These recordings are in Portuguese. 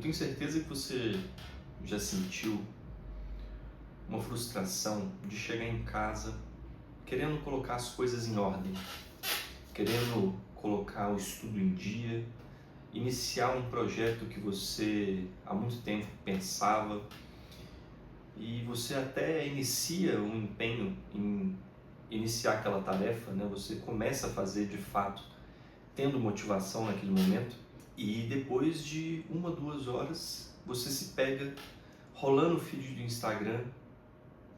Tenho certeza que você já sentiu uma frustração de chegar em casa querendo colocar as coisas em ordem, querendo colocar o estudo em dia, iniciar um projeto que você há muito tempo pensava e você até inicia um empenho em iniciar aquela tarefa, né? Você começa a fazer de fato, tendo motivação naquele momento e depois de 1, 2 horas você se pega rolando o feed do Instagram,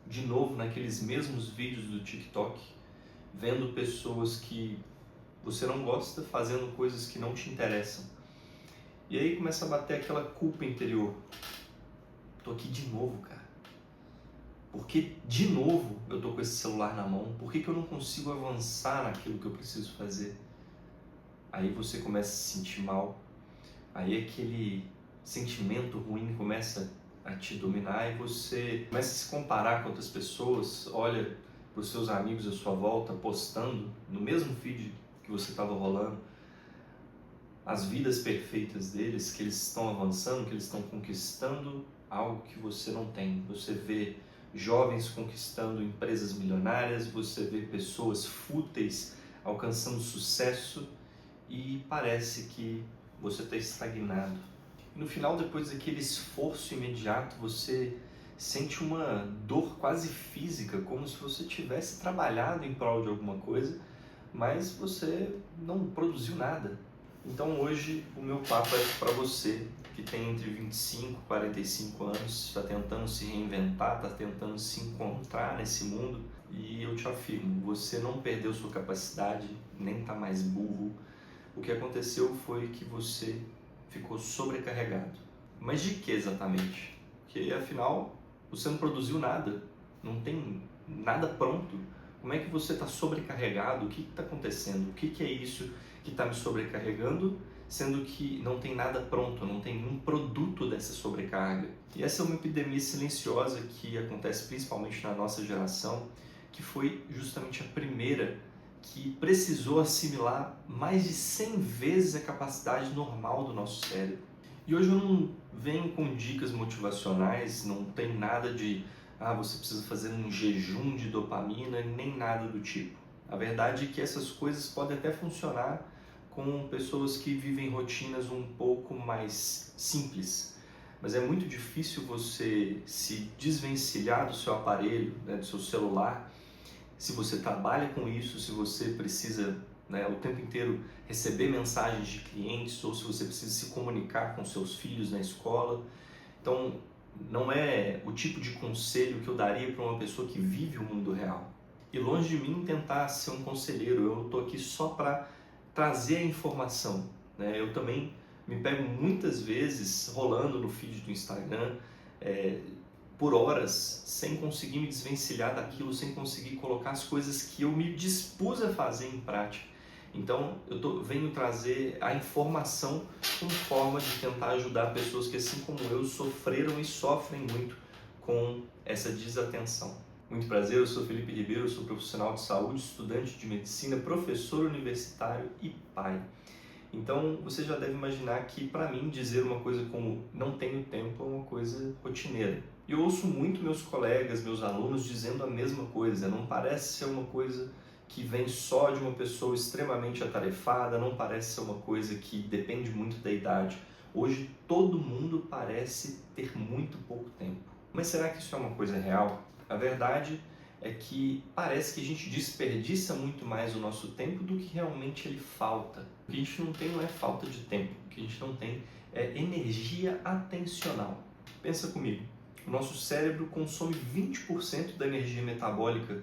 de novo naqueles mesmos vídeos do TikTok, vendo pessoas que você não gosta fazendo coisas que não te interessam. E aí começa a bater aquela culpa interior. Tô aqui de novo, cara. Por que de novo eu tô com esse celular na mão? Por que eu não consigo avançar naquilo que eu preciso fazer? Aí você começa a se sentir mal. Aí aquele sentimento ruim começa a te dominar e você começa a se comparar com outras pessoas, olha para os seus amigos à sua volta postando no mesmo feed que você estava rolando as vidas perfeitas deles, que eles estão avançando, que eles estão conquistando algo que você não tem. Você vê jovens conquistando empresas milionárias, você vê pessoas fúteis alcançando sucesso e parece que você está estagnado. E no final, depois daquele esforço imediato, você sente uma dor quase física, como se você tivesse trabalhado em prol de alguma coisa, mas você não produziu nada. Então hoje o meu papo é para você que tem entre 25 e 45 anos, está tentando se reinventar, está tentando se encontrar nesse mundo, e eu te afirmo, você não perdeu sua capacidade, nem está mais burro. O que aconteceu foi que você ficou sobrecarregado. Mas de que exatamente? Porque afinal você não produziu nada, não tem nada pronto. Como é que você está sobrecarregado? O que está acontecendo? O que é isso que está me sobrecarregando, sendo que não tem nada pronto, não tem nenhum produto dessa sobrecarga? E essa é uma epidemia silenciosa que acontece principalmente na nossa geração, que foi justamente a primeira que precisou assimilar mais de 100 vezes a capacidade normal do nosso cérebro. E hoje eu não venho com dicas motivacionais, não tem nada de você precisa fazer um jejum de dopamina, nem nada do tipo. A verdade é que essas coisas podem até funcionar com pessoas que vivem rotinas um pouco mais simples, mas é muito difícil você se desvencilhar do seu aparelho, né, do seu celular, se você trabalha com isso, se você precisa, né, o tempo inteiro receber mensagens de clientes, ou se você precisa se comunicar com seus filhos na escola. Então, não é o tipo de conselho que eu daria para uma pessoa que vive o mundo real. E longe de mim tentar ser um conselheiro, eu estou aqui só para trazer a informação, né? Eu também me pego muitas vezes rolando no feed do Instagram, por horas, sem conseguir me desvencilhar daquilo, sem conseguir colocar as coisas que eu me dispus a fazer em prática. Então, venho trazer a informação como forma de tentar ajudar pessoas que, assim como eu, sofreram e sofrem muito com essa desatenção. Muito prazer, eu sou Felipe Ribeiro, sou profissional de saúde, estudante de medicina, professor universitário e pai. Então, você já deve imaginar que, para mim, dizer uma coisa como não tenho tempo é uma coisa rotineira. E eu ouço muito meus colegas, meus alunos dizendo a mesma coisa. Não parece ser uma coisa que vem só de uma pessoa extremamente atarefada, não parece ser uma coisa que depende muito da idade. Hoje, todo mundo parece ter muito pouco tempo. Mas será que isso é uma coisa real? A verdade é que parece que a gente desperdiça muito mais o nosso tempo do que realmente ele falta. O que a gente não tem não é falta de tempo, o que a gente não tem é energia atencional. Pensa comigo, o nosso cérebro consome 20% da energia metabólica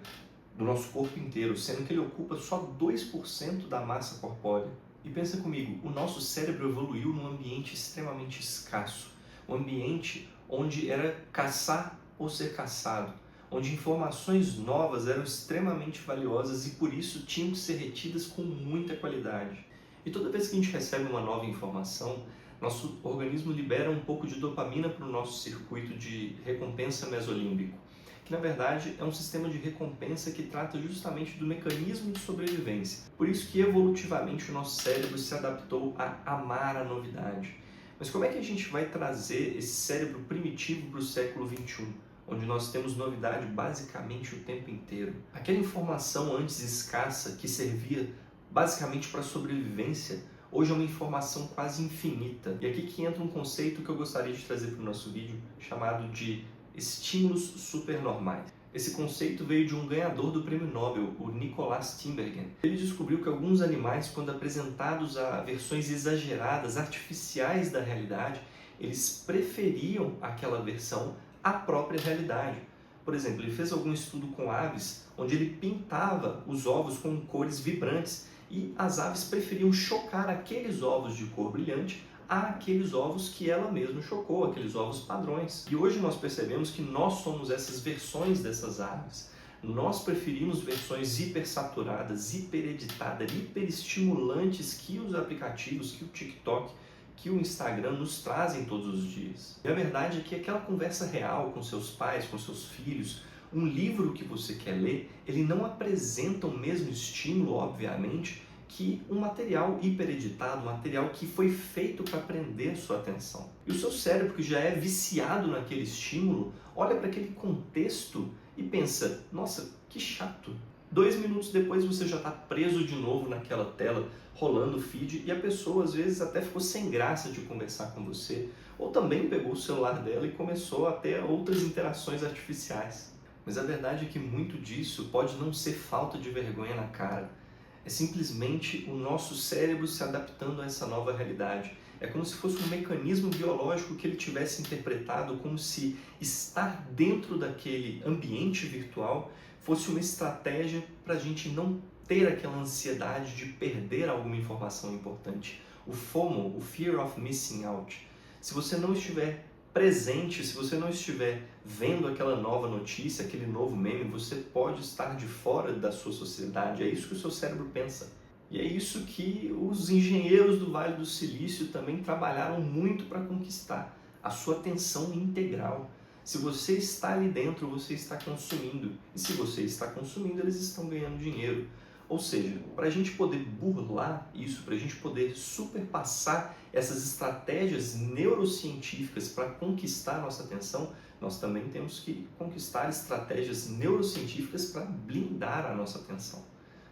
do nosso corpo inteiro, sendo que ele ocupa só 2% da massa corpórea. E pensa comigo, o nosso cérebro evoluiu num ambiente extremamente escasso, um ambiente onde era caçar ou ser caçado, onde informações novas eram extremamente valiosas e por isso tinham que ser retidas com muita qualidade. E toda vez que a gente recebe uma nova informação, nosso organismo libera um pouco de dopamina para o nosso circuito de recompensa mesolímbico, que na verdade é um sistema de recompensa que trata justamente do mecanismo de sobrevivência. Por isso que evolutivamente o nosso cérebro se adaptou a amar a novidade. Mas como é que a gente vai trazer esse cérebro primitivo para o século XXI, onde nós temos novidade basicamente o tempo inteiro? Aquela informação antes escassa que servia basicamente para sobrevivência, hoje é uma informação quase infinita. E aqui que entra um conceito que eu gostaria de trazer para o nosso vídeo, chamado de estímulos supernormais. Esse conceito veio de um ganhador do prêmio Nobel, o Nicholas Tinbergen. Ele descobriu que alguns animais, quando apresentados a versões exageradas, artificiais da realidade, eles preferiam aquela versão à própria realidade. Por exemplo, ele fez algum estudo com aves, onde ele pintava os ovos com cores vibrantes e as aves preferiam chocar aqueles ovos de cor brilhante àqueles ovos que ela mesma chocou, aqueles ovos padrões. E hoje nós percebemos que nós somos essas versões dessas aves. Nós preferimos versões hipersaturadas, hipereditadas, hiperestimulantes que os aplicativos, que o TikTok, que o Instagram nos trazem todos os dias. E a verdade é que aquela conversa real com seus pais, com seus filhos, um livro que você quer ler, ele não apresenta o mesmo estímulo, obviamente, que um material hipereditado, um material que foi feito para prender sua atenção. E o seu cérebro, que já é viciado naquele estímulo, olha para aquele contexto e pensa, nossa, que chato. 2 minutos depois você já está preso de novo naquela tela, rolando o feed, e a pessoa às vezes até ficou sem graça de conversar com você, ou também pegou o celular dela e começou a ter outras interações artificiais. Mas a verdade é que muito disso pode não ser falta de vergonha na cara. É simplesmente o nosso cérebro se adaptando a essa nova realidade. É como se fosse um mecanismo biológico que ele tivesse interpretado como se estar dentro daquele ambiente virtual fosse uma estratégia para a gente não ter aquela ansiedade de perder alguma informação importante. O FOMO, o Fear of Missing Out. Se você não estiver presente, se você não estiver vendo aquela nova notícia, aquele novo meme, você pode estar de fora da sua sociedade. É isso que o seu cérebro pensa. E é isso que os engenheiros do Vale do Silício também trabalharam muito para conquistar, a sua atenção integral. Se você está ali dentro, você está consumindo. E se você está consumindo, eles estão ganhando dinheiro. Ou seja, para a gente poder burlar isso, para a gente poder superpassar essas estratégias neurocientíficas para conquistar a nossa atenção, nós também temos que conquistar estratégias neurocientíficas para blindar a nossa atenção.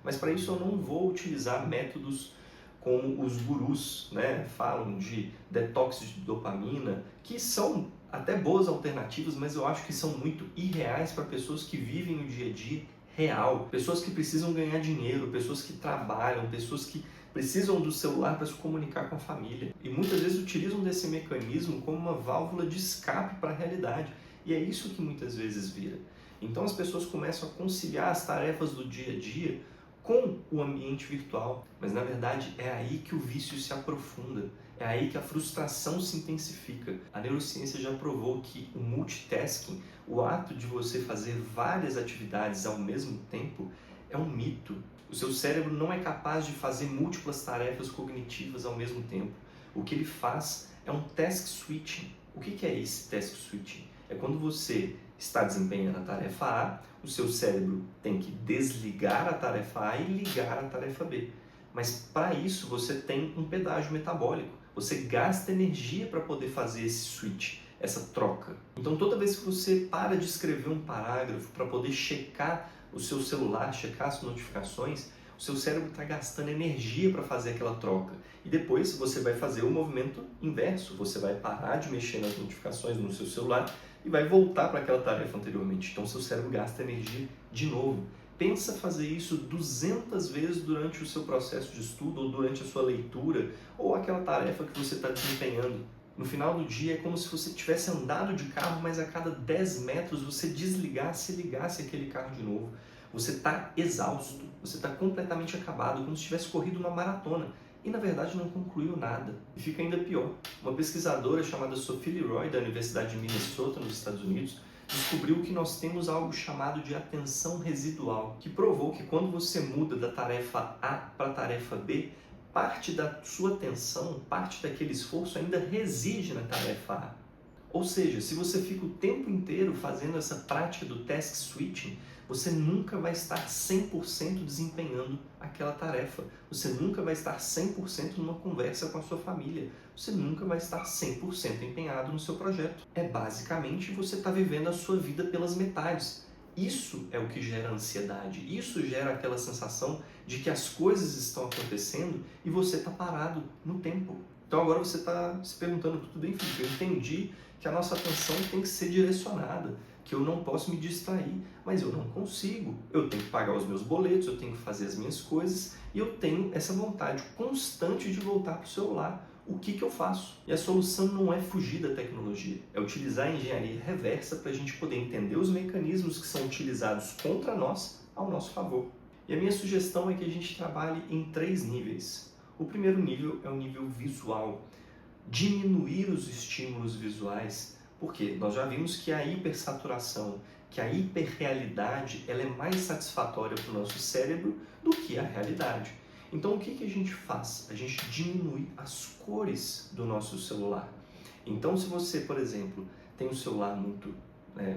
Mas para isso eu não vou utilizar métodos como os gurus, falam de detox de dopamina, que são até boas alternativas, mas eu acho que são muito irreais para pessoas que vivem o dia a dia real, pessoas que precisam ganhar dinheiro, pessoas que trabalham, pessoas que precisam do celular para se comunicar com a família e muitas vezes utilizam desse mecanismo como uma válvula de escape para a realidade, e é isso que muitas vezes vira. Então as pessoas começam a conciliar as tarefas do dia a dia com o ambiente virtual, mas na verdade é aí que o vício se aprofunda, é aí que a frustração se intensifica. A neurociência já provou que o multitasking, o ato de você fazer várias atividades ao mesmo tempo, é um mito. O seu cérebro não é capaz de fazer múltiplas tarefas cognitivas ao mesmo tempo. O que ele faz é um task switching. O que é esse task switching? É quando você está desempenhando a tarefa A, o seu cérebro tem que desligar a tarefa A e ligar a tarefa B. Mas para isso você tem um pedágio metabólico. Você gasta energia para poder fazer esse switch, essa troca. Então toda vez que você para de escrever um parágrafo para poder checar o seu celular, checar as notificações, o seu cérebro está gastando energia para fazer aquela troca. E depois você vai fazer o movimento inverso. Você vai parar de mexer nas notificações no seu celular e vai voltar para aquela tarefa anteriormente. Então seu cérebro gasta energia de novo. Pensa fazer isso 200 vezes durante o seu processo de estudo, ou durante a sua leitura, ou aquela tarefa que você está desempenhando. No final do dia é como se você tivesse andado de carro, mas a cada 10 metros você desligasse e ligasse aquele carro de novo. Você está exausto, você está completamente acabado, como se tivesse corrido uma maratona. E na verdade não concluiu nada. E fica ainda pior. Uma pesquisadora chamada Sophie Leroy, da Universidade de Minnesota, nos Estados Unidos, descobriu que nós temos algo chamado de atenção residual, que provou que quando você muda da tarefa A para a tarefa B, parte da sua atenção, parte daquele esforço ainda reside na tarefa A. Ou seja, se você fica o tempo inteiro fazendo essa prática do task switching, você nunca vai estar 100% desempenhando aquela tarefa. Você nunca vai estar 100% numa conversa com a sua família. Você nunca vai estar 100% empenhado no seu projeto. É basicamente você estar vivendo a sua vida pelas metades. Isso é o que gera ansiedade. Isso gera aquela sensação de que as coisas estão acontecendo e você está parado no tempo. Então agora você está se perguntando, tudo bem, Felipe, eu entendi que a nossa atenção tem que ser direcionada, que eu não posso me distrair, mas eu não consigo. Eu tenho que pagar os meus boletos, eu tenho que fazer as minhas coisas e eu tenho essa vontade constante de voltar para o celular. O que eu faço? E a solução não é fugir da tecnologia, é utilizar a engenharia reversa para a gente poder entender os mecanismos que são utilizados contra nós ao nosso favor. E a minha sugestão é que a gente trabalhe em 3 níveis. O primeiro nível é o nível visual. Diminuir os estímulos visuais, porque nós já vimos que a hipersaturação, que a hiperrealidade, ela é mais satisfatória para o nosso cérebro do que a realidade. Então o que a gente faz? A gente diminui as cores do nosso celular. Então se você, por exemplo, tem um celular muito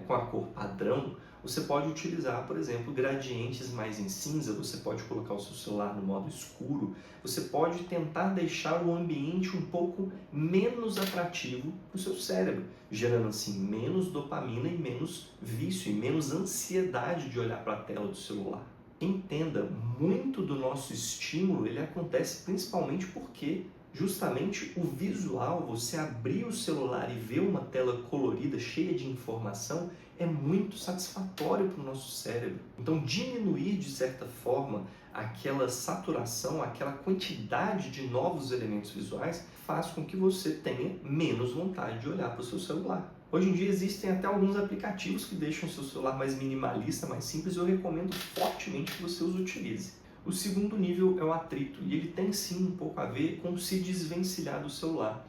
com a cor padrão, você pode utilizar, por exemplo, gradientes mais em cinza, você pode colocar o seu celular no modo escuro, você pode tentar deixar o ambiente um pouco menos atrativo para o seu cérebro, gerando assim menos dopamina e menos vício e menos ansiedade de olhar para a tela do celular. Entenda, muito do nosso estímulo ele acontece principalmente porque justamente o visual, você abrir o celular e ver uma tela colorida, cheia de informação, é muito satisfatório para o nosso cérebro. Então, diminuir de certa forma aquela saturação, aquela quantidade de novos elementos visuais, faz com que você tenha menos vontade de olhar para o seu celular. Hoje em dia existem até alguns aplicativos que deixam o seu celular mais minimalista, mais simples, e eu recomendo fortemente que você os utilize. O segundo nível é o atrito, e ele tem sim um pouco a ver com se desvencilhar do celular.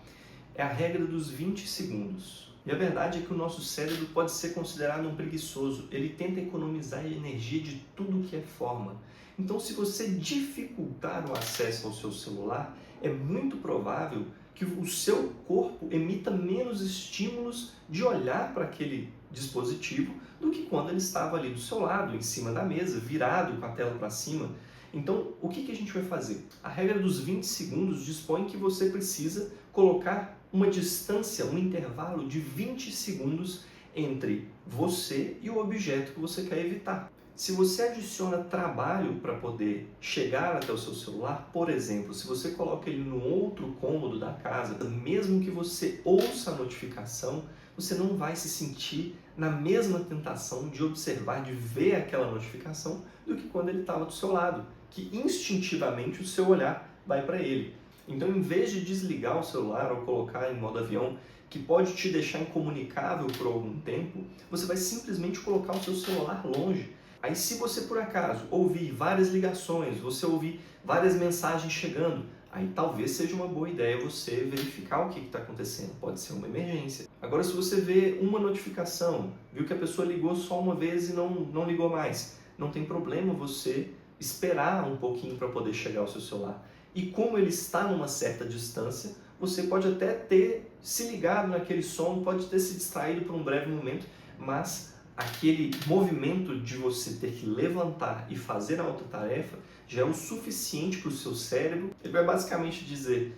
É a regra dos 20 segundos. E a verdade é que o nosso cérebro pode ser considerado um preguiçoso. Ele tenta economizar energia de tudo que é forma. Então, se você dificultar o acesso ao seu celular, é muito provável que o seu corpo emita menos estímulos de olhar para aquele dispositivo do que quando ele estava ali do seu lado, em cima da mesa, virado com a tela para cima. Então, o que a gente vai fazer? A regra dos 20 segundos dispõe que você precisa colocar uma distância, um intervalo de 20 segundos entre você e o objeto que você quer evitar. Se você adiciona trabalho para poder chegar até o seu celular, por exemplo, se você coloca ele no outro cômodo da casa, mesmo que você ouça a notificação, você não vai se sentir na mesma tentação de observar, de ver aquela notificação, do que quando ele estava do seu lado, que instintivamente o seu olhar vai para ele. Então, em vez de desligar o celular ou colocar em modo avião, que pode te deixar incomunicável por algum tempo, você vai simplesmente colocar o seu celular longe. Aí, se você por acaso ouvir várias ligações, você ouvir várias mensagens chegando, aí talvez seja uma boa ideia você verificar o que está acontecendo. Pode ser uma emergência. Agora, se você vê uma notificação, viu que a pessoa ligou só uma vez e não ligou mais, não tem problema você esperar um pouquinho para poder chegar ao seu celular. E como ele está numa certa distância, você pode até ter se ligado naquele som, pode ter se distraído por um breve momento, mas aquele movimento de você ter que levantar e fazer a outra tarefa já é o suficiente para o seu cérebro. Ele vai basicamente dizer,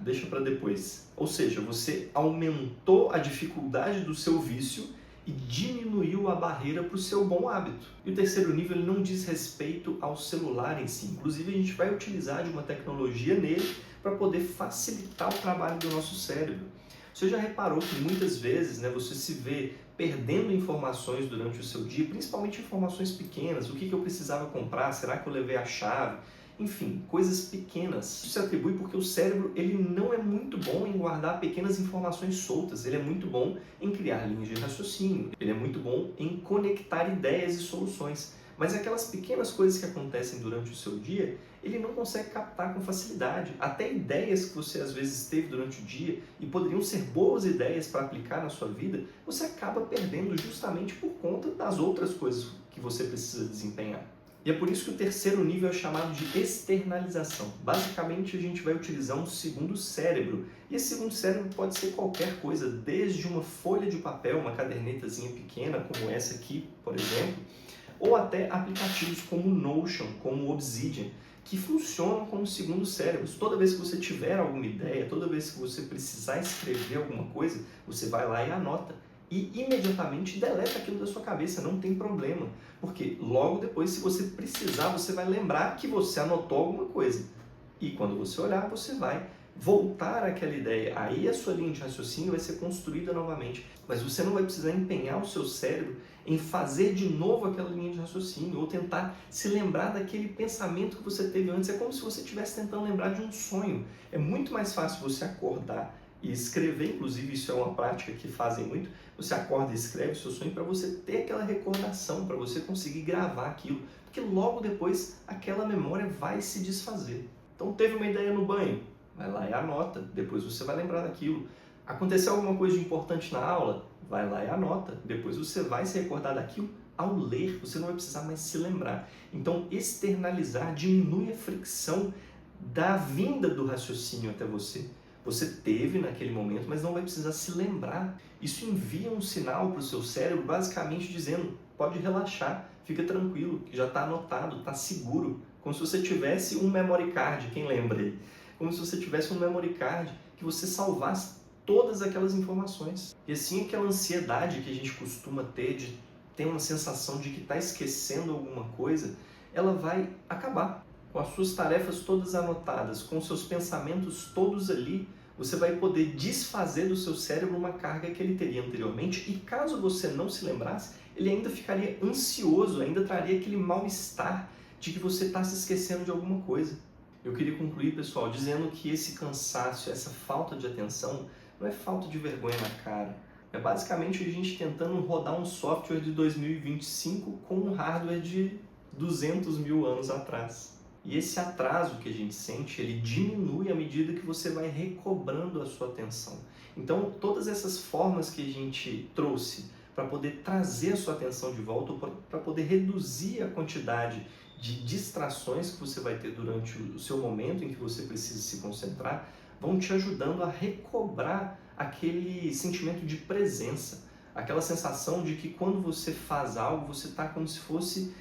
deixa para depois. Ou seja, você aumentou a dificuldade do seu vício e diminuiu a barreira para o seu bom hábito. E o terceiro nível ele não diz respeito ao celular em si. Inclusive, a gente vai utilizar de uma tecnologia nele para poder facilitar o trabalho do nosso cérebro. Você já reparou que muitas vezes você se vê perdendo informações durante o seu dia, principalmente informações pequenas, o que eu precisava comprar, será que eu levei a chave? Enfim, coisas pequenas. Isso se atribui porque o cérebro ele não é muito bom em guardar pequenas informações soltas, ele é muito bom em criar linhas de raciocínio, ele é muito bom em conectar ideias e soluções. Mas aquelas pequenas coisas que acontecem durante o seu dia, ele não consegue captar com facilidade. Até ideias que você às vezes teve durante o dia e poderiam ser boas ideias para aplicar na sua vida, você acaba perdendo justamente por conta das outras coisas que você precisa desempenhar. E é por isso que o terceiro nível é chamado de externalização. Basicamente, a gente vai utilizar um segundo cérebro. E esse segundo cérebro pode ser qualquer coisa, desde uma folha de papel, uma cadernetazinha pequena, como essa aqui, por exemplo, ou até aplicativos como o Notion, como o Obsidian, que funcionam como segundo cérebros. Toda vez que você tiver alguma ideia, toda vez que você precisar escrever alguma coisa, você vai lá e anota. E imediatamente deleta aquilo da sua cabeça, não tem problema. Porque logo depois, se você precisar, você vai lembrar que você anotou alguma coisa. E quando você olhar, você vai voltar àquela ideia. Aí a sua linha de raciocínio vai ser construída novamente. Mas você não vai precisar empenhar o seu cérebro em fazer de novo aquela linha de raciocínio ou tentar se lembrar daquele pensamento que você teve antes. É como se você estivesse tentando lembrar de um sonho. É muito mais fácil você acordar e escrever, inclusive isso é uma prática que fazem muito, você acorda e escreve o seu sonho para você ter aquela recordação, para você conseguir gravar aquilo, porque logo depois aquela memória vai se desfazer. Então teve uma ideia no banho, vai lá e anota, depois você vai lembrar daquilo. Aconteceu alguma coisa de importante na aula, vai lá e anota, depois você vai se recordar daquilo ao ler, você não vai precisar mais se lembrar. Então externalizar diminui a fricção da vinda do raciocínio até você. Você teve naquele momento, mas não vai precisar se lembrar. Isso envia um sinal para o seu cérebro, basicamente dizendo, pode relaxar, fica tranquilo, que já está anotado, está seguro. Como se você tivesse um memory card, quem lembra aí? Como se você tivesse um memory card que você salvasse todas aquelas informações. E assim, aquela ansiedade que a gente costuma ter de ter uma sensação de que está esquecendo alguma coisa, ela vai acabar. Com as suas tarefas todas anotadas, com os seus pensamentos todos ali, você vai poder desfazer do seu cérebro uma carga que ele teria anteriormente e caso você não se lembrasse, ele ainda ficaria ansioso, ainda traria aquele mal-estar de que você está se esquecendo de alguma coisa. Eu queria concluir, pessoal, dizendo que esse cansaço, essa falta de atenção, não é falta de vergonha na cara. É basicamente a gente tentando rodar um software de 2025 com um hardware de 200 mil anos atrás. E esse atraso que a gente sente, ele diminui à medida que você vai recobrando a sua atenção. Então, todas essas formas que a gente trouxe para poder trazer a sua atenção de volta, para poder reduzir a quantidade de distrações que você vai ter durante o seu momento em que você precisa se concentrar, vão te ajudando a recobrar aquele sentimento de presença, aquela sensação de que quando você faz algo, você está como se fosse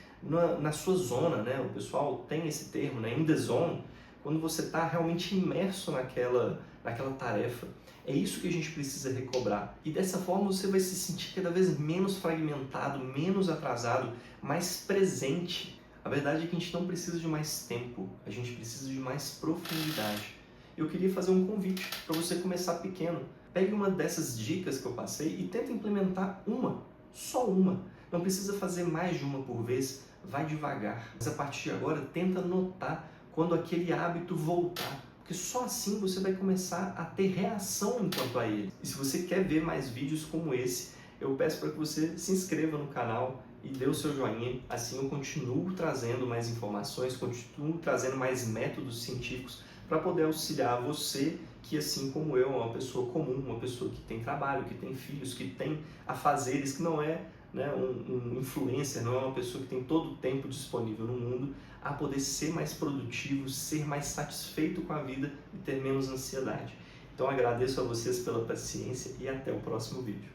na sua zona, né? O pessoal tem esse termo, né? In the zone, quando você está realmente imerso naquela tarefa. É isso que a gente precisa recobrar. E dessa forma você vai se sentir cada vez menos fragmentado, menos atrasado, mais presente. A verdade é que a gente não precisa de mais tempo, a gente precisa de mais profundidade. Eu queria fazer um convite para você começar pequeno. Pegue uma dessas dicas que eu passei e tenta implementar uma, só uma. Não precisa fazer mais de uma por vez, vai devagar. Mas a partir de agora, tenta notar quando aquele hábito voltar, porque só assim você vai começar a ter reação enquanto a ele. E se você quer ver mais vídeos como esse, eu peço para que você se inscreva no canal e dê o seu joinha, assim eu continuo trazendo mais informações, continuo trazendo mais métodos científicos para poder auxiliar você que, assim como eu, é uma pessoa comum, uma pessoa que tem trabalho, que tem filhos, que tem afazeres, que não é um influencer, não é uma pessoa que tem todo o tempo disponível no mundo, a poder ser mais produtivo, ser mais satisfeito com a vida e ter menos ansiedade. Então agradeço a vocês pela paciência e até o próximo vídeo.